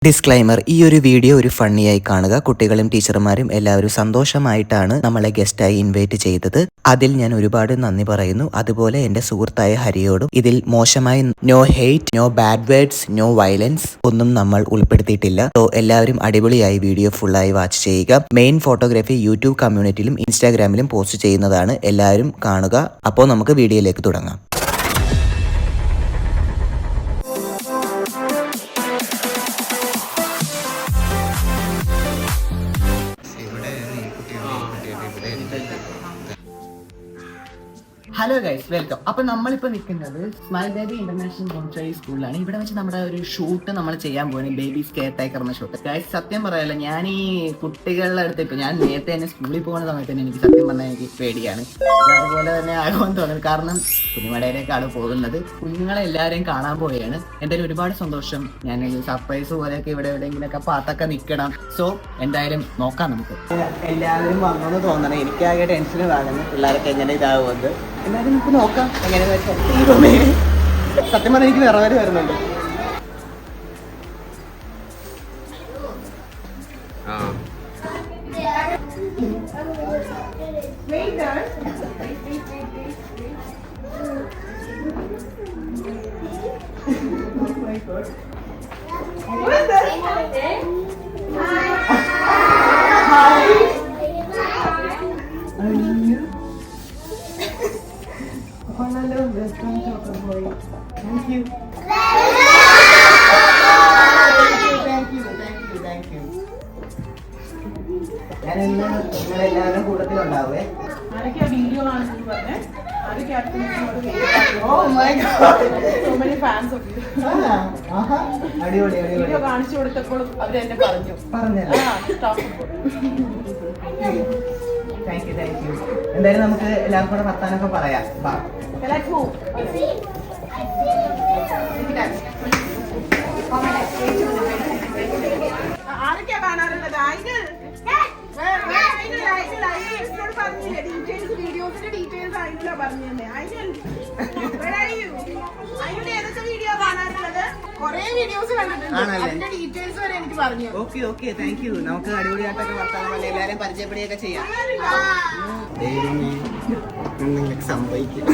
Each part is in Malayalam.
ഡിസ്ക്ലൈമർ: ഈ ഒരു വീഡിയോ ഒരു ഫണ്ണിയായി കാണുക. കുട്ടികളും ടീച്ചർമാരും എല്ലാവരും സന്തോഷമായിട്ടാണ് നമ്മളെ ഗസ്റ്റായി ഇൻവൈറ്റ് ചെയ്തത്. അതിൽ ഞാൻ ഒരുപാട് നന്ദി പറയുന്നു. അതുപോലെ എൻ്റെ സുഹൃത്തായ ഹരിയോടും. ഇതിൽ മോശമായി no hate, no bad words, no violence ഒന്നും നമ്മൾ ഉൾപ്പെടുത്തിയിട്ടില്ല. സോ എല്ലാവരും അടിപൊളിയായി വീഡിയോ ഫുള്ളായി വാച്ച് ചെയ്യുക. മെയിൻ ഫോട്ടോഗ്രാഫി യൂട്യൂബ് കമ്മ്യൂണിറ്റിയിലും ഇൻസ്റ്റാഗ്രാമിലും പോസ്റ്റ് ചെയ്യുന്നതാണ്. എല്ലാവരും കാണുക. അപ്പോൾ നമുക്ക് വീഡിയോയിലേക്ക് തുടങ്ങാം. Hello guys, welcome. അപ്പൊ നമ്മളിപ്പോ നിൽക്കുന്നത് സ്മൈൽ ബേബി ഇന്റർനാഷണൽ മോണിറ്ററി സ്കൂളിലാണ്. ഇവിടെ വെച്ച് നമ്മുടെ ഒരു ഷൂട്ട് നമ്മൾ ചെയ്യാൻ പോകുന്നത് ബേബീസ് കെയർ ടേക്കർ എന്ന ഷൂട്ട്. ഗൈസ്, സത്യം പറയാലോ, ഞാൻ ഈ കുട്ടികളുടെ അടുത്ത് ഇപ്പൊ ഞാൻ നേരത്തെ തന്നെ സ്കൂളിൽ പോകുന്ന സമയത്ത് തന്നെ എനിക്ക് സത്യം പറഞ്ഞാൽ എനിക്ക് പേടിയാണ്. അതുപോലെ തന്നെ ആകുമെന്ന് തോന്നുന്നത്. കാരണം കുഞ്ഞുമടയിലേക്കാണ് പോകുന്നത്. കുഞ്ഞുങ്ങളെ എല്ലാവരെയും കാണാൻ പോവുകയാണ്. എന്തായാലും ഒരുപാട് സന്തോഷം. ഞാൻ സർപ്രൈസ് പോലെയൊക്കെ ഇവിടെ എവിടെയെങ്കിലൊക്കെ പാത്തൊക്കെ നിൽക്കണം. സോ എന്തായാലും നോക്കാം നമുക്ക്. എല്ലാവരും വന്നെന്ന് തോന്നണം. എനിക്കാകെ ടെൻഷന് കാണുന്നു പിള്ളേരൊക്കെ എങ്ങനെ ഇതാകുമെന്ന്. എന്നാലും നമുക്ക് നോക്കാം എങ്ങനെയാണെന്ന്. സത്യം പറഞ്ഞാൽ എനിക്ക് നിറവേറി വരുന്നുണ്ട്. എല്ലാവരും കൂട്ടത്തിലുണ്ടാവേ. കാണിച്ചു കൊടുത്തപ്പോൾ അവരെന്നെ പറഞ്ഞു. Thank you, thank you. എന്തായാലും നമുക്ക് എല്ലാവർക്കും കൂടെ വർത്താനൊക്കെ പറയാം. ആരൊക്കെയാ കാണാറുള്ളത്? വീഡിയോസിന്റെ ഡീറ്റെയിൽസ് ആയിട്ടില്ല പറഞ്ഞു തന്നെ. ഏതൊക്കെ വീഡിയോ കാണാറുള്ളത്? കൊറേ വീഡിയോസ് കണ്ടിട്ടുണ്ട്. അതിന്റെ ഡീറ്റെയിൽസ് വരെ എനിക്ക് പറഞ്ഞു. Okay okay, thank you. നമുക്ക് അടിപൊളിയായിട്ടൊക്കെ വർത്താനം പറഞ്ഞ് എല്ലാവരെയും പരിചയപ്പെടുകയൊക്കെ ചെയ്യാം. സംഭവിക്കും.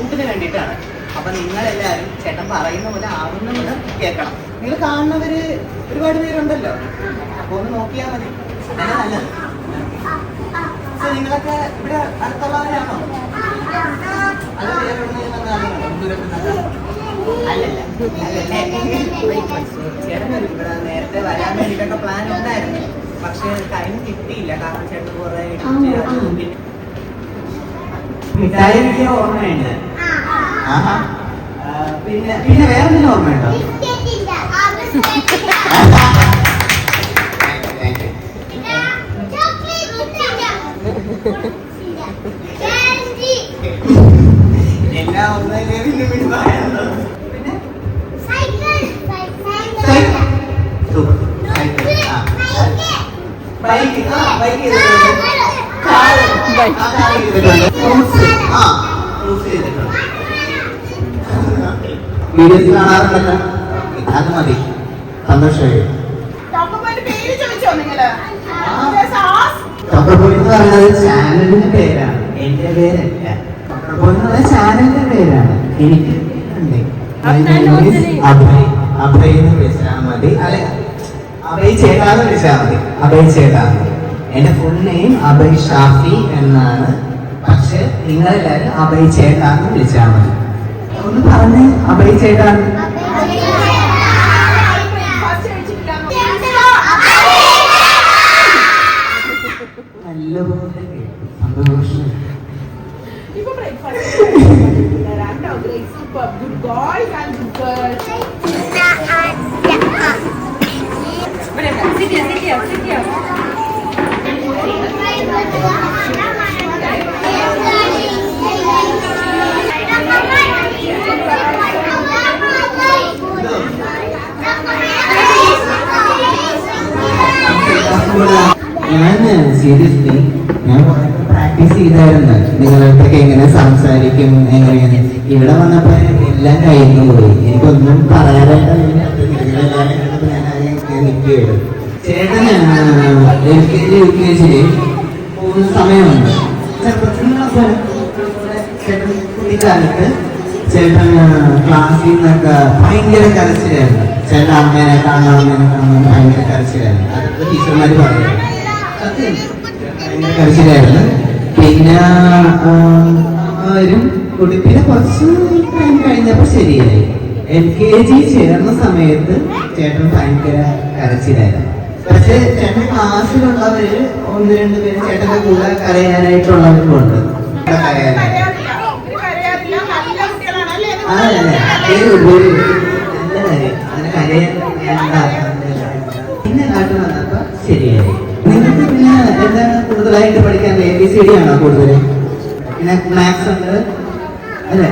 ഷൂട്ടിന് വേണ്ടിയിട്ടാണ്. അപ്പൊ നിങ്ങളെല്ലാവരും ചേട്ടൻ പറയുന്ന പോലെ ആവുന്ന പോലെ കേൾക്കണം. നിങ്ങൾ കാണുന്നവര് ഒരുപാട് പേരുണ്ടല്ലോ, അപ്പൊ ഒന്ന് നോക്കിയാൽ മതി. നല്ലത്. നിങ്ങളൊക്കെ ഇവിടെ അടുത്തുള്ളവരാണോ? അത് വേറെ എവിടെയെങ്കിലും വന്ന ആളുകളാണോ? അല്ലല്ല ചേട്ടൻ ഇവിടെ നേരത്തെ വരാൻ വേണ്ടിയിട്ടൊക്കെ പ്ലാൻ ഉണ്ടായിരുന്നു. പക്ഷെ ടൈം കിട്ടിയില്ല. കാരണം ചേട്ടൻ കുറെ മിഠായി എനിക്ക് ഓർമ്മയുണ്ട്. പിന്നെ പിന്നെ വേറെ എന്തെങ്കിലും ഓർമ്മയുണ്ടോ? എല്ലാം ഒന്നല്ലേ പിന്നെ മിഠായിയുള്ളൂ. പിന്നെ ബൈക്ക് ബൈക്ക് വീഡിയോസ് കാണാറുണ്ടല്ലോ, അത് മതി. സന്തോഷമായി. ചക്രപ്പൊടി എന്ന് പറയുന്നത് ചാനലിന്റെ പേരാണ്, എന്റെ പേരല്ല. ചക്രപ്പൊടി എന്ന് പറയുന്നത് ചാനലിന്റെ പേരാണ്. എനിക്ക് അഭയ് എന്ന് വിളിച്ചാൽ മതി, അല്ലെ അഭയ് ചേട്ടാന്ന് വിളിച്ചാൽ മതി. അഭയ് ചേട്ടാ. എന്റെ ഫുൾ നെയിം അഭയ് ഷാഫി എന്നാണ്. പക്ഷെ നിങ്ങളെല്ലാരും അഭയ് ചേട്ടാന്ന് വിളിച്ചാൽ മതി. ഒന്ന് പറഞ്ഞേ, അഭയ് ചേട്ടാന്ന്. നല്ലപോലെ സന്തോഷം. ഞാൻ സീരിയസ്ലി പ്രാക്ടീസ് ചെയ്തായിരുന്നു നിങ്ങളടുത്തൊക്കെ എങ്ങനെ സംസാരിക്കും എങ്ങനെയാണ്. ഇവിടെ വന്നപ്പോ എല്ലാം കഴിഞ്ഞു പോയി. എനിക്കൊന്നും പറയാനായിട്ട് നിൽക്കുകയായിരുന്നു. ചേട്ടൻ LKG UKG പോകുന്ന സമയമുണ്ട്. ചേട്ടൻ കുട്ടിക്കാലത്ത് ചേട്ടൻ ക്ലാസ്സിൽ നിന്നൊക്കെ ഭയങ്കര കരച്ചിലായിരുന്നു. ചേട്ടൻ അമ്മേനെ കാണാൻ ഭയങ്കര കരച്ചിലായിരുന്നു. അതൊക്കെ ടീച്ചർമാര് പറഞ്ഞു. ഭയങ്കര കരച്ചിലായിരുന്നു. പിന്നെ വരും കുട്ടി. പിന്നെ കുറച്ച് ടൈം കഴിഞ്ഞപ്പോൾ ശരിയായി. LKG ചേർന്ന സമയത്ത് ചേട്ടൻ ഭയങ്കര കരച്ചിലായിരുന്നു. പക്ഷെ ചേട്ടൻ ക്ലാസ്സിലുള്ളവര് ഒന്ന് രണ്ട് പേര് ചേട്ടന്റെ കൂടെ കരയാനായിട്ടുള്ളവരും ഉണ്ട്. പിന്നെ നാട്ടിൽ വന്നപ്പോ ശരിയായി. നിങ്ങൾക്ക് പിന്നെ എന്താണ് കൂടുതലായിട്ട് പഠിക്കാൻ? ABCD ആണോ കൂടുതൽ? പിന്നെ മാത്സ് ഉണ്ട് അല്ലേ?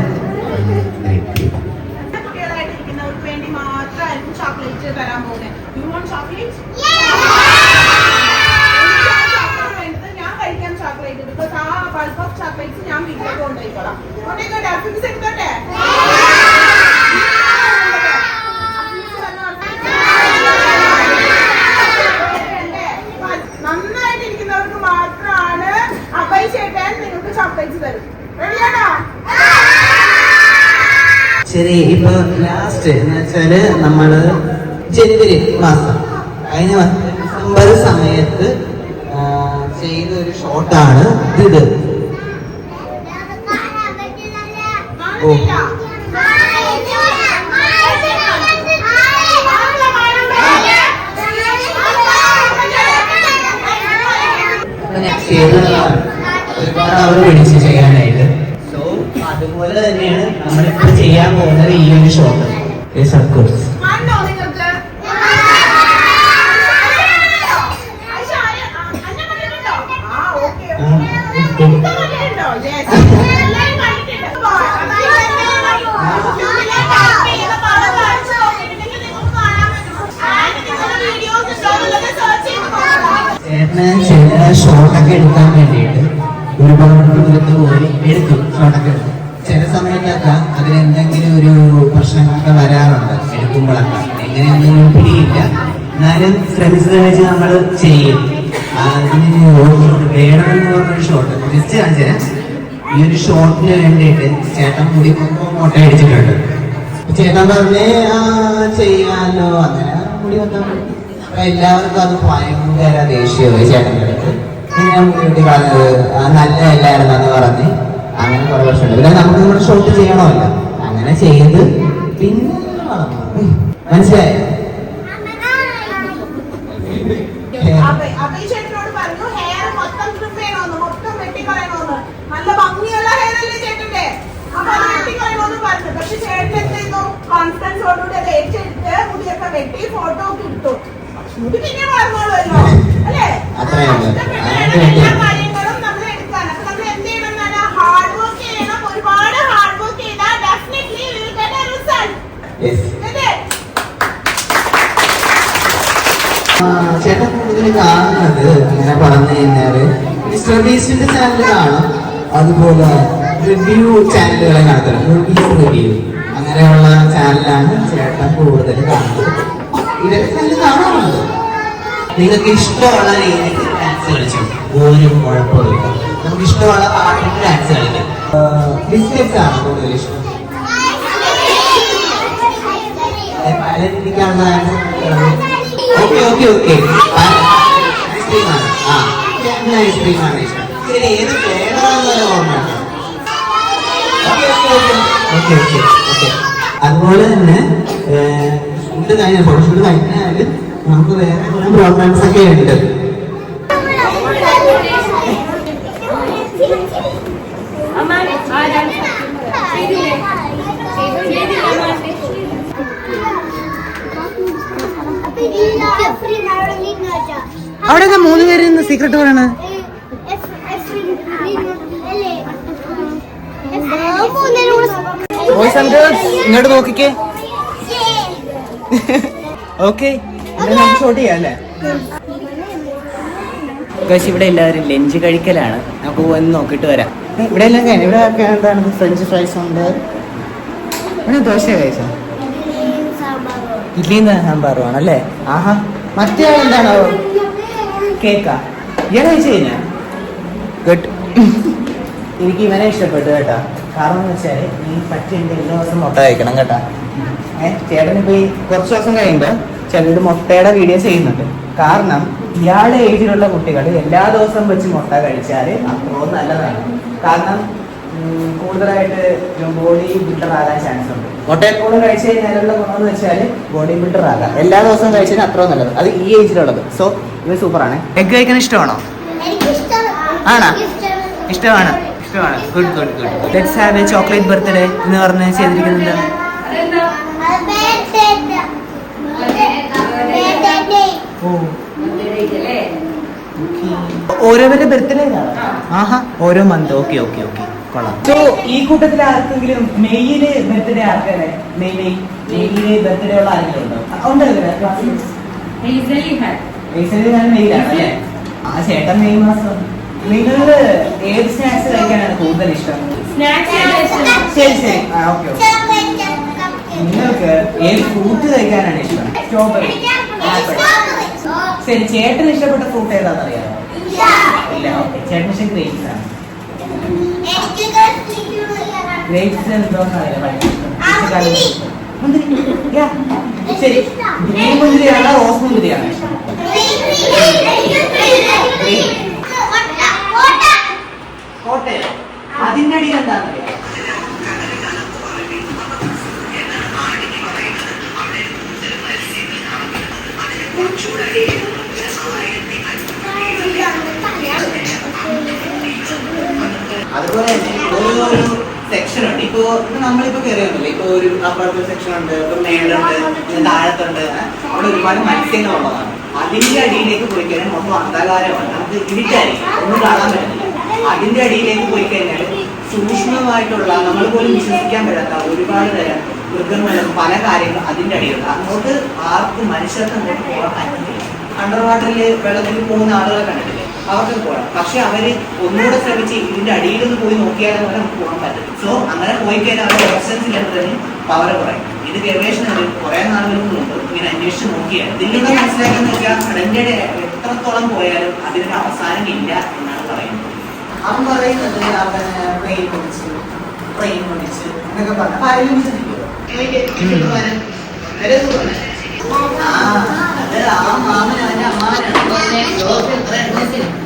ഞാൻ വീട്ടിലേക്ക് കൊണ്ടുപോയിക്കോളാം. നന്നായിട്ടിരിക്കുന്നവർക്ക് മാത്രമാണ് അഭയ് ചേട്ടൻ നിങ്ങൾക്ക് ചോക്ലേറ്റ്സ് തരും. റെഡിയാണോ? ശരി. ഇപ്പൊ ലാസ്റ്റ് എന്ന് വെച്ചാല് നമ്മള് ജനുവരി മാസം കഴിഞ്ഞ ഡിസംബർ സമയത്ത് ചെയ്ത ഒരു ഷോട്ടാണ് ഇത്. ഓ ഒരുപാട് അവർ പിടിച്ച് ചെയ്യാനായിട്ട്. സോ അതുപോലെ തന്നെയാണ് നമ്മളിപ്പോ ചെയ്യാൻ പോകുന്നത് ഈ ഒരു ഷോട്ട്. Yes of course. ചേട്ടന് ചില ഷോട്ടൊക്കെ എടുക്കാൻ വേണ്ടിയിട്ട് ഒരുപാട് ദൂരത്ത് പോയി എടുക്കും. ഷോട്ടൊക്കെ എടുക്കും. ചില സമയത്തൊക്കെ അതിലെന്തെങ്കിലും ഒരു പ്രശ്നങ്ങളൊക്കെ വരാറുണ്ട് എടുക്കുമ്പോഴൊക്കെ. എങ്ങനെയൊന്നും പിടിയില്ല. എന്നാലും ശ്രമിച്ചത് വെച്ച് നമ്മൾ ചെയ്യും. അതിന് വേണമെന്ന് പറഞ്ഞൊരു ഷോട്ട് ജസ്റ്റ് കാണിച്ചു തരാം. ഈ ഒരു ഷോട്ടിന് വേണ്ടിയിട്ട് ചേട്ടൻ മുടി മൊട്ട അടിച്ചിട്ടുണ്ട്. ചേട്ടൻ പറഞ്ഞേ ചെയ്യാലോ, അങ്ങനെ മുടി മൊത്തം. അപ്പൊ എല്ലാവർക്കും അത് ഭയങ്കര ദേഷ്യമായി ചേട്ടൻ്റെ അടുത്ത്. ഞാൻ മുടി വെട്ടി കളഞ്ഞത് നല്ലതല്ലായിരുന്നു എന്ന് പറഞ്ഞ് അങ്ങനെ കുറെ വർഷമുണ്ട്. പിന്നെ നമുക്ക് നമ്മുടെ ഷോട്ട് ചെയ്യണമല്ലോ, അങ്ങനെ ചെയ്ത് പിന്നെ മനസ്സിലായോ? ചേട്ടനോട് പറഞ്ഞു ഹെയർ മൊത്തം ട്രിം ചെയ്യണമെന്ന്, മൊത്തം വെട്ടിക്കളയണമെന്ന്. നല്ല ഭംഗിയുള്ള ഹെയർ അല്ലേ ചേട്ടന്റെ, അപ്പൊ അത് വെട്ടിക്കളയണമെന്ന് പറഞ്ഞു. പക്ഷെ ചേട്ടൻ എന്ത് ചെയ്തു? കോൺഫിഡൻസോടുകൂടി അത് ഏറ്റെടുത്ത് മുടിയൊക്കെ വെട്ടി ഫോട്ടോ ഒക്കെ എടുത്തു. മുടി പിന്നെ വളർന്നോളുമല്ലോ അല്ലേ? എല്ലാ കാര്യങ്ങളും നമ്മൾ എടുക്കാൻ. അപ്പൊ നമ്മൾ എന്ത് ചെയ്യണം എന്നാണ്? ഹാർഡ് വർക്ക് ചെയ്യണം. ഒരുപാട് ഹാർഡ് വർക്ക് ചെയ്താൽ definitely will get A result. ചേട്ടൻ കൂടുതൽ കാണുന്നത് അങ്ങനെ പറഞ്ഞു കഴിഞ്ഞാല് മിസ്റ്റർ ബീസ്റ്റിന്റെ ചാനൽ കാണും, അതുപോലെ റിവ്യൂ ചാനലുകളെ കാണത്തില്ല, റിവ്യൂ അങ്ങനെയുള്ള ചാനലാണ് ചേട്ടൻ കൂടുതൽ കാണുന്നത്. ഇതൊക്കെ ചാനൽ കാണാറുണ്ട്. നിങ്ങൾക്ക് ഇഷ്ടമുള്ള രീതിക്ക് ഡാൻസ് കളിച്ചു, ഒരു കുഴപ്പമില്ല. നമുക്ക് ഇഷ്ടമുള്ള പാട്ടിന് ഡാൻസ് കളിക്കാം. ബിസ്ക്കറ്റ്സ് ആണ് കൂടുതൽ ഇഷ്ടം. പല രീതിക്കാണ് ഡാൻസ്. ഓക്കെ ഓക്കെ ഓക്കെ, ഐസ്ക്രീമാണ്. ഐസ്ക്രീമാണ് ഇഷ്ടം. ശരി, ഏത് ഫ്ലേവറാണെന്ന് ഓർമ്മയാണ്. Okay okay okay okay okay okay. അതുപോലെ തന്നെ ഷൂട്ട് കഴിഞ്ഞാൽ ഫോട്ടോഷൂട്ട് കഴിഞ്ഞാൽ നമുക്ക് വേറെ കുറെ പ്രോഗ്രാംസ് ഒക്കെ ഉണ്ട്. അവിടെ 3 പേര് സീക്രട്ട് പറയണ. ഇങ്ങോട്ട് നോക്കിക്കേ. ഓക്കെ, ഷോട്ട് ചെയ്യാം അല്ലേ? ഇവിടെ എല്ലാവരും ലഞ്ച് കഴിക്കലാണ്. നമുക്ക് വന്ന് നോക്കിയിട്ട് വരാം. ഇവിടെ എല്ലാം കഴിഞ്ഞു. ഇവിടെ ഒക്കെ എന്താണ്? ഫ്രഞ്ച് ഫ്രൈസ് ഉണ്ട്. ഇവിടെ ദോശ കഴിച്ചോ? ഇഡ്ലിയും സാമ്പാറും ആണല്ലേ? ആഹാ. മറ്റേ എന്താണോ? കേക്കാ? ഇയാളെ കഴിച്ചു കഴിഞ്ഞാ? ഗുഡ്. എനിക്ക് ഇവനെ ഇഷ്ടപ്പെട്ടു കേട്ടോ. കാരണം എന്ന് വെച്ചാൽ ഈ പറ്റുണ്ട് എല്ലാ ദിവസം മുട്ട കഴിക്കണം കേട്ടാ. ചേട്ടനിപ്പോ ഈ കുറച്ച് ദിവസം കഴിയുമ്പോൾ ചിലർ മുട്ടയുടെ വീഡിയോ ചെയ്യുന്നുണ്ട്. കാരണം ഇയാളുടെ ഏജിലുള്ള കുട്ടികൾ എല്ലാ ദിവസവും വെച്ച് മുട്ട കഴിച്ചാൽ അത്രയും നല്ലതാണ്. കാരണം കൂടുതലായിട്ട് ബോഡി ബിൽഡർ ആകാൻ ചാൻസ് ഉണ്ട്. മുട്ടയെപ്പോഴും കഴിച്ചു കഴിഞ്ഞാലുള്ള ഗുണമെന്ന് വെച്ചാൽ ബോഡി ബിൽഡർ ആകാം. എല്ലാ ദിവസവും കഴിച്ചാൽ അത്രയും നല്ലത്. അത് ഈ ഏജിലുള്ളത്. സോ ഇത് സൂപ്പറാണ്. എഗ് കഴിക്കാൻ ഇഷ്ടമാണോ? ആണോ? ഇഷ്ടമാണ്. ഇഷ്ടമാണ്. Good good good. Let's have A chocolate birthday എന്ന് പറഞ്ഞ് ചെയ്തിരിക്കുന്നുണ്ട്. ഓരോരുടെ ബർത്ത്ഡേ ആഹാ, ഓരോ മന്ത്. ഓക്കെ ഓക്കെ ഓക്കെ, കൊള്ളാം. സോ ഈ കൂട്ടത്തിൽ ആർക്കെങ്കിലും മെയ്യില് ബർത്ത്ഡേ ആർക്കാണ്? മെയ്യില് ബർത്ത്ഡേ ഉള്ള ആരെങ്കിലും ഉണ്ടോ? മെയ്യിലാണ് അല്ലേ? ആ ചേട്ടൻ മെയ് മാസം. നിങ്ങള് ഏത് സ്നാക്സ് കഴിക്കാനാണ് കൂടുതൽ ഇഷ്ടം? ശരി ശരി, ഓക്കെ ഓക്കെ. നിങ്ങൾക്ക് ഏത് ഫ്രൂട്ട് കഴിക്കാനാണ് ഇഷ്ടം? Strawberry, apple. ശരി, ചേട്ടന് ഇഷ്ടപ്പെട്ട ഫ്രൂട്ട് ഏതാണെന്ന് അറിയാമോ? ഇല്ല. ഓക്കെ, ചേട്ടന് ഇഷ്ടം ഗ്രേപ്സ് ആണ്. ഗ്രേപ്സ് എന്തോന്ന് അറിയാം? ശരി, ഗ്രീൻ മുന്തിരിയാണോ റോസ് മുന്തിരിയാണോ ഇഷ്ടം? കോട്ടയം. അതിന്റെ അടിയിൽ എന്താണെന്നറിയാം? അതുപോലെ തന്നെ ഓരോരോ സെക്ഷൻ ഉണ്ട്. ഇപ്പൊ നമ്മളിപ്പോ കയറിയുണ്ടല്ലോ, ഇപ്പൊ ഒരു അപ്പുറത്തെ സെക്ഷൻ ഉണ്ട്, ഇപ്പൊ മേളുണ്ട്, താഴത്തുണ്ട്. അവിടെ ഒരുപാട് മത്സ്യങ്ങളുള്ളതാണ്. അതിന്റെ അടിയിലേക്ക് പോയി കഴിഞ്ഞാൽ മൊത്തം അന്ധകാരമാണ്. നമുക്ക് ഇരുട്ടായിരിക്കും, ഒന്നും കാണാൻ പറ്റുന്നില്ല. അതിന്റെ അടിയിലേക്ക് പോയി കഴിഞ്ഞാൽ സൂക്ഷ്മമായിട്ടുള്ള, നമ്മൾ പോലും വിശ്വസിക്കാൻ പറ്റാത്ത ഒരുപാട് തരം മൃഗങ്ങളും പല കാര്യങ്ങളും അതിന്റെ അടിയിലുണ്ട്. അങ്ങോട്ട് ആർക്കും മനുഷ്യർക്ക് അങ്ങോട്ട് പോകാൻ പറ്റുന്നില്ല. അണ്ടർ വാട്ടറിൽ വെള്ളത്തിൽ പോകുന്ന ആളുകളെ കണ്ടിട്ടില്ലേ? അവർക്ക് പോകാം. പക്ഷെ അവര് ഒന്നുകൂടെ ശ്രമിച്ച് ഇതിന്റെ അടിയിലൊന്ന് പോയി നോക്കിയാലും പോലെ നമുക്ക് പോകാൻ പറ്റും. സോ അങ്ങനെ പോയി കഴിഞ്ഞാൽ അവരുടെ ഓക്സിജൻ സിലിണ്ടറിന് പവർ കുറയും. ഇത് ഗവേഷണത്തിൽ കുറെ നാളുകൾക്ക് മുമ്പ് ഇങ്ങനെ അന്വേഷിച്ച് നോക്കിയാണ്. ഇതിലൂടെ മനസ്സിലാക്കുന്ന വെച്ചാൽ കടലിന്റെ എത്രത്തോളം പോയാലും അതിനൊരു അവസാനം ഇല്ല എന്നാണ് പറയുന്നത്. അവൻ പറയുന്നത് അവൻ ട്രെയിൻ ഓടിച്ച് എന്നൊക്കെ പറഞ്ഞു. അപ്പൊ ആരെങ്കിലും ചിന്തിക്കുമോ?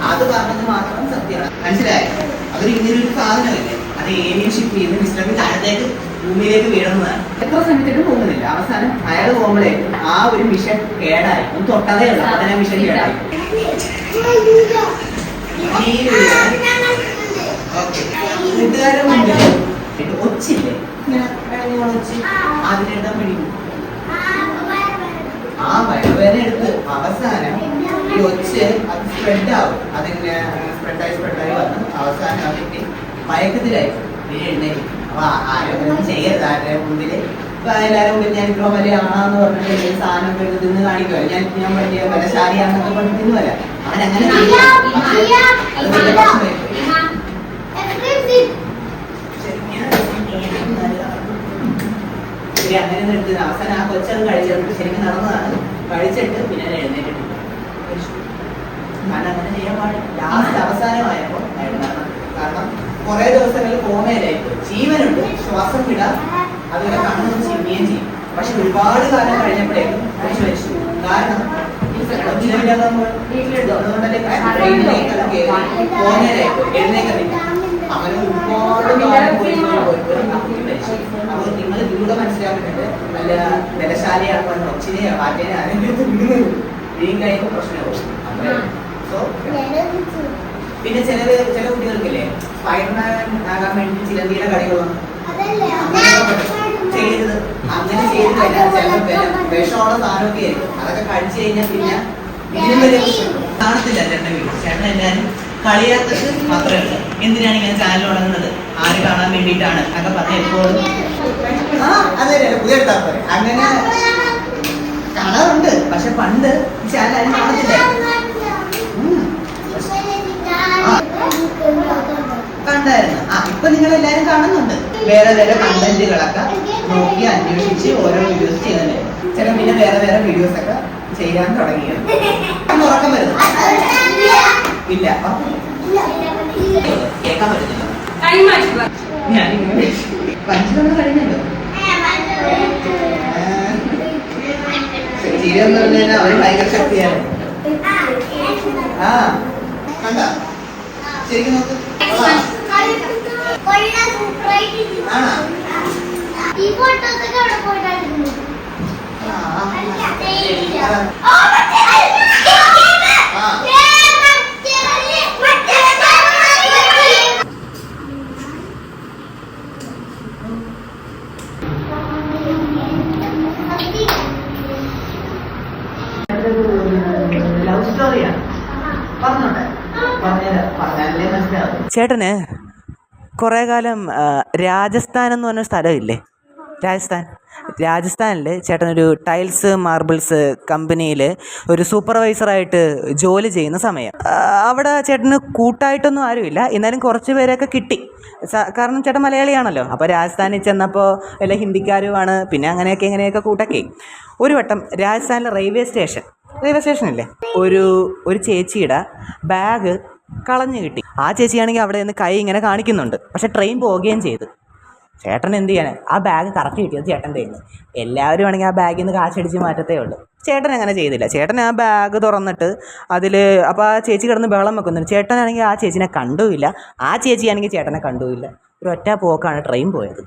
അത് പറഞ്ഞത് മാത്രം സത്യമാണ്. മനസ്സിലായോ? അതൊരു ഇങ്ങനൊരു സാധനമല്ലേ, അത് ഏലിയൻഷിപ്പ് ചെയ്ത് മിസ്റ്ററിന് താഴത്തേക്ക് ഭൂമിയിലേക്ക് വീഴുന്നതാണ്. എത്ര ശ്രമിച്ചിട്ടും പോകുന്നില്ല. അവസാനം അയാൾ പോകുമ്പോഴേക്കും ആ ഒരു മിഷൻ കേടായി. ഒന്ന് തൊട്ടതേ ഉള്ളൂ, അതിനെ മിഷൻ കേടായി. വീട്ടുകാരുടെ മുന്നിൽ ഒച്ചില്ലേ, ഒച്ച് അതിനിടാൻ പിടിക്കും. ആ വയറുവേദന എടുത്ത് അവസാനം ഈ ഒച്ച് അത് സ്പ്രെഡ് ആവും. അതിങ്ങനെ സ്പ്രെഡായി വന്ന് അവസാനം അതിന്റെ മയക്കത്തിലായി പിന്നെ എഴുന്നേക്കും. അപ്പൊ ആരോഗ്യം ചെയ്യരുത് ആരുടെ മുമ്പില്. ഇപ്പൊ എല്ലാവരും മുമ്പിൽ ഞാൻ ഇത്ര വലിയ ആളാന്ന് പറഞ്ഞിട്ട് സാധനം തിന്ന് കാണിക്കുമോ, ഞാൻ വലിയ ബലശാലിയാണെന്നൊക്കെ പറഞ്ഞ് തിന്നുമല്ല. അവൻ അങ്ങനെ അത് വലിയ പ്രശ്നമായി. അങ്ങനെ എടുത്ത് അവസാനം ആ കൊച്ചത് കഴിച്ചിട്ട് ശരിക്കും നടന്നതാണ്. കഴിച്ചിട്ട് പിന്നെ എഴുന്നേറ്റിട്ടില്ല. കാരണം അങ്ങനെ ചെയ്യാൻ പാടില്ല. ലാസ്റ്റ് അവസാനമായപ്പോ കാരണം കുറെ ദിവസങ്ങളിൽ കോമയിലായിപ്പോയി. ജീവനുണ്ട്, ശ്വാസം വിടാം, അതുപോലെ കണ്ണൊന്നും ചിമ്മിയും ചെയ്യും. പക്ഷെ ഒരുപാട് കാലം കഴിഞ്ഞപ്പോഴേക്കും മരിച്ചു. കാരണം വീട്ടിലുണ്ടോണ്ടല്ലേ ട്രെയിനിലേക്കെല്ലാം കയറി കോമയിലായിപ്പോയി, എഴുന്നേക്കത്തില്ല. അവന് ഒരുപാട് കാലം പോയി മരിച്ചു. അപ്പോൾ നിങ്ങൾ ഇതിലൂടെ മനസ്സിലാക്കുന്നുണ്ട് നല്ല ബലശാലിയാണെന്ന് ഒച്ചിനെയോ കാറ്റിനെ ആരെങ്കിലും വീണ്ടും കഴിയുമ്പോൾ പ്രശ്നമാവും. സോ പിന്നെ ചില കുട്ടികൾക്കില്ലേ സ്പൈഡർമാൻ ആകാൻ വേണ്ടി ചിലന്തിയുടെ കടികളും ചെയ്തത്. അങ്ങനെ ചെയ്ത് കഴിഞ്ഞാൽ ചിലപ്പോൾ വിഷമുള്ള സാധനമൊക്കെ ആയിരിക്കും. അതൊക്കെ കഴിച്ചു കഴിഞ്ഞാൽ പിന്നെ ഇതിനും വലിയ കാണത്തില്ല. ചേട്ടൻ്റെ വീട് ചേട്ടൻ എല്ലാവരും കളിയാക്കത്ത് മാത്രമേ ഉള്ളൂ. എന്തിനാണ് ഇങ്ങനെ ചാനൽ തുടങ്ങുന്നത്, ആര് കാണാൻ വേണ്ടിയിട്ടാണ് എന്നൊക്കെ പറഞ്ഞ് എപ്പോഴും അതെ പുതിയ എടുത്താൽ പോരെ. അങ്ങനെ കാണാറുണ്ട്. പക്ഷെ പണ്ട് ഈ ചാനൽ ആരും കാണത്തില്ല. കണ്ടായിരുന്നു. ഇപ്പൊ നിങ്ങൾ എല്ലാരും കാണുന്നുണ്ട്. വേറെ വേറെ കണ്ടന്റുകളൊക്കെ നോക്കി അന്വേഷിച്ച് ഓരോ വീഡിയോസ് ചെയ്യുന്നുണ്ട്. ചില പിന്നെ വേറെ വീഡിയോസ് ഒക്കെ ചെയ്യാൻ തുടങ്ങിയത്. ഉറക്കം വരുന്നു ഇല്ല, കേൾക്കാൻ പറ്റുന്നില്ല. ഞാനിങ്ങനെ പഞ്ചിലൊന്നും കഴിഞ്ഞല്ലോ. ചിരിയെന്ന് പറഞ്ഞു കഴിഞ്ഞാൽ അവര് ഭയങ്കര ശക്തിയാണ്. കണ്ട ശരിക്കും നോക്ക്. ലവ് സ്റ്റോറിയാണ്. പറഞ്ഞോട്ടെ, പറഞ്ഞാലേ മനസ്സിലാവും. ചേട്ടന് കുറേ കാലം രാജസ്ഥാൻ എന്ന് പറഞ്ഞ സ്ഥലമില്ലേ, രാജസ്ഥാനിൽ ചേട്ടനൊരു ടൈൽസ് മാർബിൾസ് കമ്പനിയിൽ ഒരു സൂപ്പർവൈസറായിട്ട് ജോലി ചെയ്യുന്ന സമയം അവിടെ ചേട്ടന് കൂട്ടായിട്ടൊന്നും ആരുമില്ല. എന്നാലും കുറച്ച് പേരെയൊക്കെ കിട്ടി. കാരണം ചേട്ടൻ മലയാളിയാണല്ലോ. അപ്പോൾ രാജസ്ഥാനിൽ ചെന്നപ്പോൾ എല്ലാ ഹിന്ദിക്കാരുമാണ്. പിന്നെ അങ്ങനെയൊക്കെ കൂട്ടൊക്കെ. ഒരു വട്ടം രാജസ്ഥാനിലെ റെയിൽവേ സ്റ്റേഷനില്ലേ, ഒരു ചേച്ചിയുടെ ബാഗ് കളഞ്ഞു കിട്ടി. ആ ചേച്ചിയാണെങ്കിൽ അവിടെ നിന്ന് കൈ ഇങ്ങനെ കാണിക്കുന്നുണ്ട്. പക്ഷെ ട്രെയിൻ പോവുകയും ചെയ്തു. ചേട്ടൻ എന്ത് ചെയ്യാൻ, ആ ബാഗ് കറക്റ്റ് കിട്ടിയത് ചേട്ടൻ്റെ കയ്യിൽ നിന്ന്. എല്ലാവരും ആണെങ്കിൽ ആ ബാഗിൽ നിന്ന് കാശടിച്ച് മാറ്റത്തേ ഉള്ളൂ. ചേട്ടൻ അങ്ങനെ ചെയ്തില്ല. ചേട്ടൻ ആ ബാഗ് തുറന്നിട്ട് അതിൽ അപ്പോൾ ആ ചേച്ചി കിടന്ന് ബഹളം വെക്കുന്നുണ്ട്. ചേട്ടനാണെങ്കിൽ ആ ചേച്ചിനെ കണ്ടുമില്ല, ആ ചേച്ചിയാണെങ്കിൽ ചേട്ടനെ കണ്ടുമില്ല. ഒരു ഒറ്റ പോക്കാണ് ട്രെയിൻ പോയത്.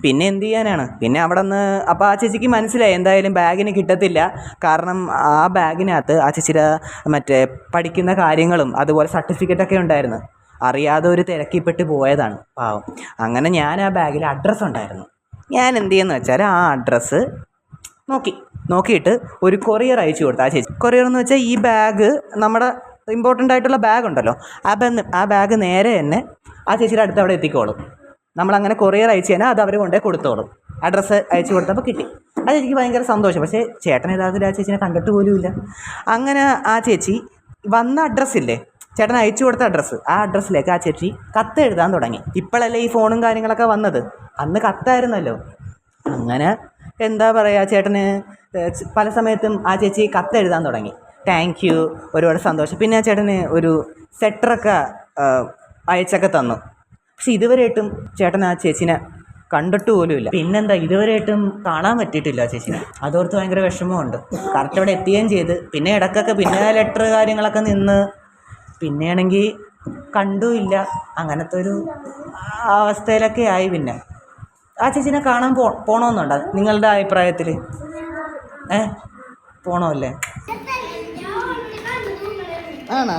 പിന്നെ എന്ത് ചെയ്യാനാണ്. പിന്നെ അവിടെ നിന്ന് അപ്പോൾ ആ ചേച്ചിക്ക് മനസ്സിലായി എന്തായാലും ബാഗിന് കിട്ടത്തില്ല. കാരണം ആ ബാഗിനകത്ത് ആ ചേച്ചിയുടെ മറ്റേ പഠിക്കുന്ന കാര്യങ്ങളും അതുപോലെ സർട്ടിഫിക്കറ്റൊക്കെ ഉണ്ടായിരുന്നു. അറിയാതെ ഒരു തിരക്കിപ്പെട്ട് പോയതാണ് പാവം. അങ്ങനെ ഞാൻ ആ ബാഗിൽ അഡ്രസ്സ് ഉണ്ടായിരുന്നു. ഞാൻ എന്ത് ചെയ്യുമെന്ന് വെച്ചാൽ ആ അഡ്രസ്സ് നോക്കിയിട്ട് ഒരു കൊറിയർ അയച്ചു കൊടുത്തു ആ ചേച്ചി. കൊറിയർ എന്ന് വെച്ചാൽ ഈ ബാഗ് നമ്മുടെ ഇമ്പോർട്ടൻ്റ് ആയിട്ടുള്ള ബാഗ് ഉണ്ടല്ലോ, ആ ബാഗ് നേരെ തന്നെ ആ ചേച്ചിയുടെ അടുത്ത് അവിടെ എത്തിക്കോളും. നമ്മളങ്ങനെ കൊറിയർ അയച്ചു കഴിഞ്ഞാൽ അത് അവർ കൊണ്ടുപോയി കൊടുത്തോളും. അഡ്രസ്സ് അയച്ചു കൊടുത്തപ്പോൾ കിട്ടി. അത് എനിക്ക് ഭയങ്കര സന്തോഷം. പക്ഷേ ചേട്ടൻ യഥാർത്ഥത്തിൽ ആ ചേച്ചിനെ കണ്ടിട്ട് പോലുമില്ല. അങ്ങനെ ആ ചേച്ചി വന്ന അഡ്രസ്സില്ലേ, ചേട്ടൻ അയച്ചു കൊടുത്ത അഡ്രസ്സ്, ആ അഡ്രസ്സിലേക്ക് ആ ചേച്ചി കത്ത് എഴുതാൻ തുടങ്ങി. ഇപ്പോഴല്ലേ ഈ ഫോണും കാര്യങ്ങളൊക്കെ വന്നത്, അന്ന് കത്തായിരുന്നല്ലോ. അങ്ങനെ എന്താ പറയുക, ചേട്ടന് പല സമയത്തും ആ ചേച്ചി കത്ത് എഴുതാൻ തുടങ്ങി. താങ്ക് യു, ഒരുപാട് സന്തോഷം. പിന്നെ ചേട്ടന് ഒരു സെറ്ററൊക്കെ അയച്ചൊക്കെ തന്നു. പക്ഷെ ഇതുവരെയായിട്ടും ചേട്ടൻ ആ ചേച്ചീനെ കണ്ടിട്ട് പോലുമില്ല. പിന്നെന്താ, ഇതുവരെയായിട്ടും കാണാൻ പറ്റിയിട്ടില്ല ആ ചേച്ചീനെ. അതോർത്ത് ഭയങ്കര വിഷമമുണ്ട്. കറക്റ്റ് അവിടെ എത്തുകയും ചെയ്ത്. പിന്നെ ഇടയ്ക്കൊക്കെ പിന്നെ ലെറ്റർ കാര്യങ്ങളൊക്കെ നിന്ന് പിന്നെയാണെങ്കിൽ കണ്ടുമില്ല. അങ്ങനത്തെ ഒരു അവസ്ഥയിലൊക്കെ ആയി. പിന്നെ ആ ചേച്ചീനെ കാണാൻ പോകണമെന്നുണ്ടോ നിങ്ങളുടെ അഭിപ്രായത്തിൽ? പോണമല്ലേ? ആണോ?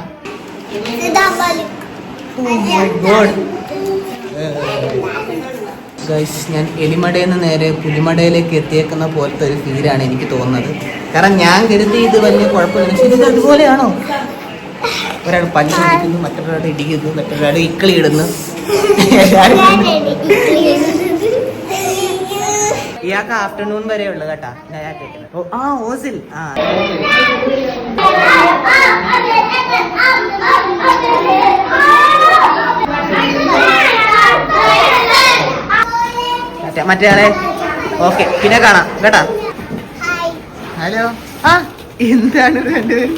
ഗൈസ്, ഞാൻ എലിമടയിൽ നിന്ന് നേരെ പുലിമടയിലേക്ക് എത്തിയേക്കുന്ന പോലത്തെ ഒരു ഫീലാണ് എനിക്ക് തോന്നുന്നത്. കാരണം ഞാൻ കരുതി ഇത് വലിയ കുഴപ്പമില്ല. പക്ഷേ ഇത് അതുപോലെയാണോ? ഒരാൾ പല്ല് ഇടിക്കുന്നു, മറ്റൊരാൾ ഇടിക്കുന്നു, മറ്റൊരാൾ ഇക്കിളി ഇടുന്നു. ഇയാൾക്ക് ആഫ്റ്റർനൂൺ വരെ ഉള്ളു കേട്ടാ. ഓസിൽ മറ്റേയാളെ ഓക്കെ, പിന്നെ കാണാം കേട്ടാ. ഹലോ. എന്താണ് രണ്ടുപേരും?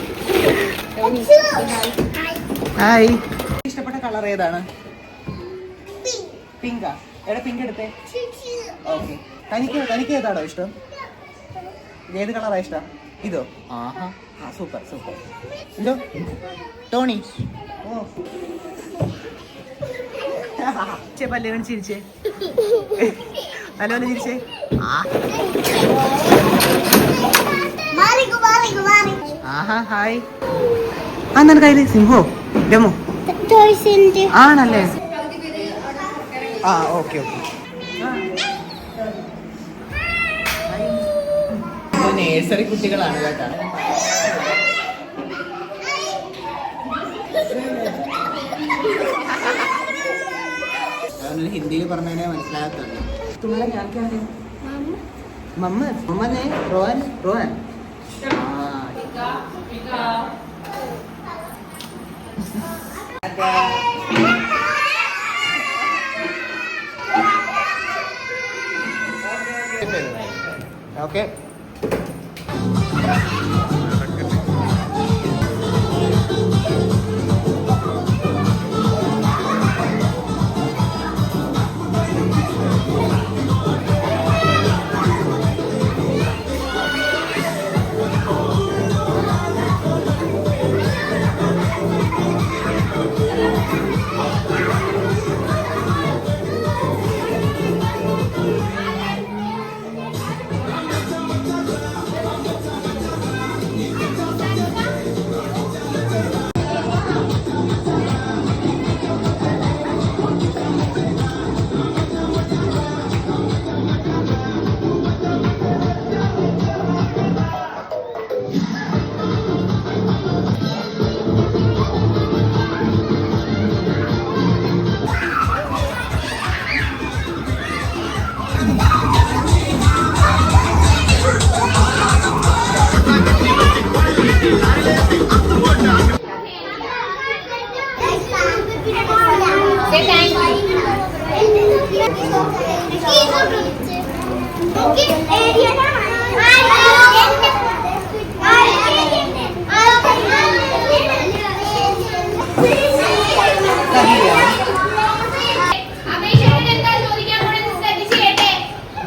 ഹായ്. ഇഷ്ടപ്പെട്ട കളർ ഏതാണ്? പിങ്കാ? എവിടെ പിങ്ക് എടുത്തേ? ഓക്കെ. തനിക്ക് ഏതാണോ ഇഷ്ടം? ഏത് കളറാ ഇഷ്ടം? ഇതോ? ആഹാ, സൂപ്പർ സൂപ്പർ. ഇതോ? ടോണി. ഓ, പല്ലേ വേണം ചിരിച്ചേ. നല്ലപോലെ ചിരിച്ചേ. ആഹാ, ഹായ്. എന്താണ് കയ്യില്? സിംഹോ ഡെമോ ആണല്ലേ? Okay okay. നേഴ്സറി കുട്ടികളാണ് കേട്ടാ. ഹിന്ദിയിൽ പറഞ്ഞാലേ മനസ്സിലാകത്തുള്ളൂ. तुम्हारा नाम क्या है? मम्मा. मम्मा ने रोहन. रोहन. ओके.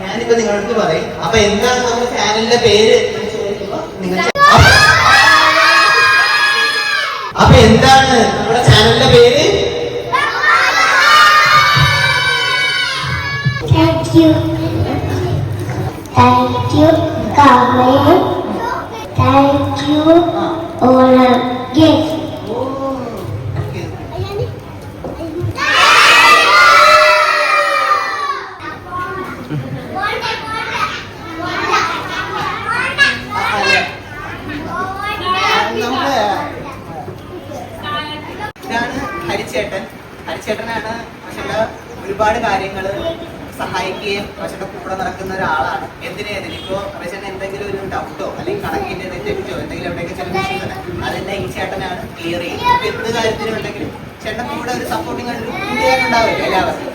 ഞാനിപ്പോ നിങ്ങളടുത്ത് പറയും. അപ്പൊ എന്താണ് നമ്മുടെ ചാനലിന്റെ പേര്? അപ്പൊ എന്താണ് നമ്മുടെ ചാനലിന്റെ പേര്? Thank you, comment. Thank you, all gift. ഇതാണ് ഹരിച്ചേട്ടൻ. ഹരിച്ചേട്ടനാണ് പക്ഷേ ഒരുപാട് കാര്യങ്ങൾ സഹായിക്കുകയും പക്ഷേ കൂടെ നടക്കുന്ന ഒരാളാണ്. എന്തിനേതിന് ഇപ്പോൾ പക്ഷേ എന്തെങ്കിലും ഒരു ഡൗട്ടോ അല്ലെങ്കിൽ കണക്കിൻ്റെ തെറ്റോ എന്തെങ്കിലും എവിടെയൊക്കെ ചില വിഷയങ്ങൾ അതെല്ലാം ഈ ചേട്ടനാണ് ക്ലിയർ ചെയ്യുന്നത്. ഇപ്പം എന്ത് കാര്യത്തിനുണ്ടെങ്കിലും ചേട്ടൻ കൂടെ ഒരു സപ്പോർട്ടിങ് കൂടിയായിട്ടുണ്ടാവില്ല എല്ലാവർക്കും.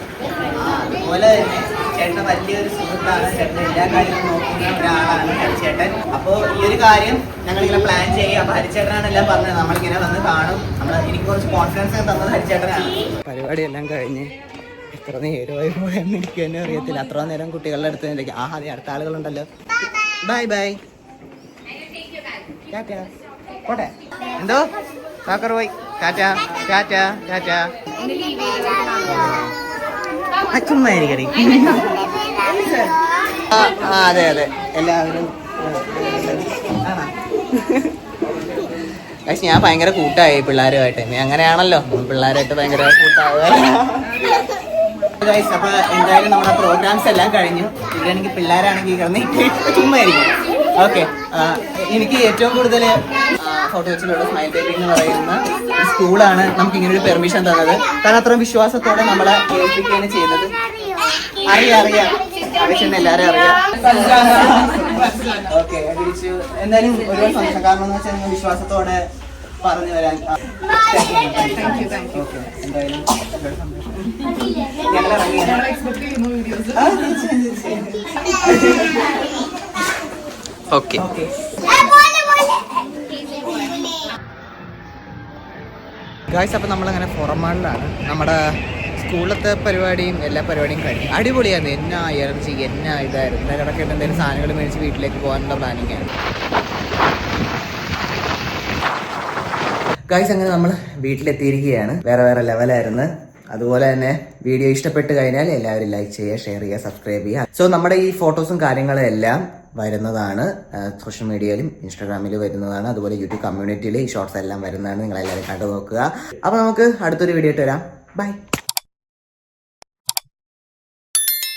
അതുപോലെ തന്നെ ചേട്ടൻ വലിയൊരു സുഹൃത്താണ്. ചേട്ടൻ എല്ലാ കാര്യങ്ങളും നോക്കുന്ന ഒരാളാണ് ഹരിച്ചേട്ടൻ. അപ്പോൾ ഈ ഒരു കാര്യം ഞങ്ങളിങ്ങനെ പ്ലാൻ ചെയ്യും. അപ്പോൾ ഹരിച്ചേട്ടനാണ് എല്ലാം പറഞ്ഞത്. നമ്മളിങ്ങനെ വന്ന് കാണും. എനിക്ക് കുറച്ച് കോൺഫിഡൻസ് തന്നത് ഹരിച്ചേട്ടനാണ്. പരിപാടിയെല്ലാം കഴിഞ്ഞ് എത്ര നേരമായി പോയെന്ന് എനിക്ക് തന്നെ അറിയത്തില്ല. അത്ര നേരം കുട്ടികളുടെ അടുത്ത് നിന്നിരിക്കും. അതെ അടുത്ത ആളുകളുണ്ടല്ലോ. Bye bye. പോട്ടെ. എന്തോ സാക്കർ പോയി. ടാറ്റ ടാറ്റ ടാറ്റ. ചുമ്മായിരിക്കടി. അതെ അതെ എല്ലാവരും. പക്ഷെ ഞാൻ ഭയങ്കര കൂട്ടായി പിള്ളേരുമായിട്ട്. അങ്ങനെയാണല്ലോ പിള്ളേരായിട്ട് ഭയങ്കര കൂട്ടാവുക. അപ്പൊ എന്തായാലും നമ്മുടെ പ്രോഗ്രാംസ് എല്ലാം കഴിഞ്ഞു. ഇവരാണെങ്കിൽ പിള്ളേരാണെങ്കിൽ കിടന്ന് ചുമ്മായിരിക്കും. ഓക്കെ, എനിക്ക് ഏറ്റവും കൂടുതൽ ഫോട്ടോ വെച്ചിലുള്ള സ്മൈൽ ബേബി എന്ന് പറയുന്ന സ്കൂളാണ് നമുക്ക് ഇങ്ങനെ ഒരു പെർമിഷൻ തന്നത്. കാരണം അത്രയും വിശ്വാസത്തോടെ നമ്മളെ ഏൽപ്പിക്കുകയാണ് ചെയ്തത്. അറിയാം പക്ഷെ എല്ലാവരും അറിയാം. ഓക്കെ, തിരിച്ചു എന്തായാലും ഒരുപാട് സന്തോഷം. കാരണം എന്ന് വെച്ചാൽ നിങ്ങൾ വിശ്വാസത്തോടെ പറഞ്ഞു വരാൻ. ഓക്കെ, എന്തായാലും ഒരുപാട് സന്തോഷം. ഓക്കെ ഗായ്സ്, അപ്പോൾ നമ്മളങ്ങനെ പുറമാളിലാണ്. നമ്മുടെ സ്കൂളിലത്തെ പരിപാടിയും എല്ലാ പരിപാടിയും കഴിഞ്ഞു. അടിപൊളിയായിരുന്നു. എന്നാ എനർജി, എന്നാ ഇതായിരുന്നു. ഇടയ്ക്കിടയ്ക്ക് എന്തെങ്കിലും സാധനങ്ങൾ മേടിച്ച് വീട്ടിലേക്ക് പോകാനുള്ള പ്ലാനിങ്ങാണ്. ഗായ്സ്, അങ്ങനെ നമ്മൾ വീട്ടിലെത്തിയിരിക്കുകയാണ്. വേറെ ലെവലായിരുന്നു. അതുപോലെ തന്നെ വീഡിയോ ഇഷ്ടപ്പെട്ട് കഴിഞ്ഞാൽ എല്ലാവരും ലൈക്ക് ചെയ്യുക, ഷെയർ ചെയ്യുക, സബ്സ്ക്രൈബ് ചെയ്യുക. സോ നമ്മുടെ ഈ ഫോട്ടോസും കാര്യങ്ങളും എല്ലാം വരുന്നതാണ്. സോഷ്യൽ മീഡിയയിലും ഇൻസ്റ്റാഗ്രാമിലും വരുന്നതാണ്. അതുപോലെ യൂട്യൂബ് കമ്മ്യൂണിറ്റിയിൽ ഈ ഷോർട്സ് എല്ലാം വരുന്നതാണ്. നിങ്ങളെല്ലാവരും കണ്ടു നോക്കുക. അപ്പോൾ നമുക്ക് അടുത്തൊരു വീഡിയോ ഇട്ട് വരാം. ബൈ.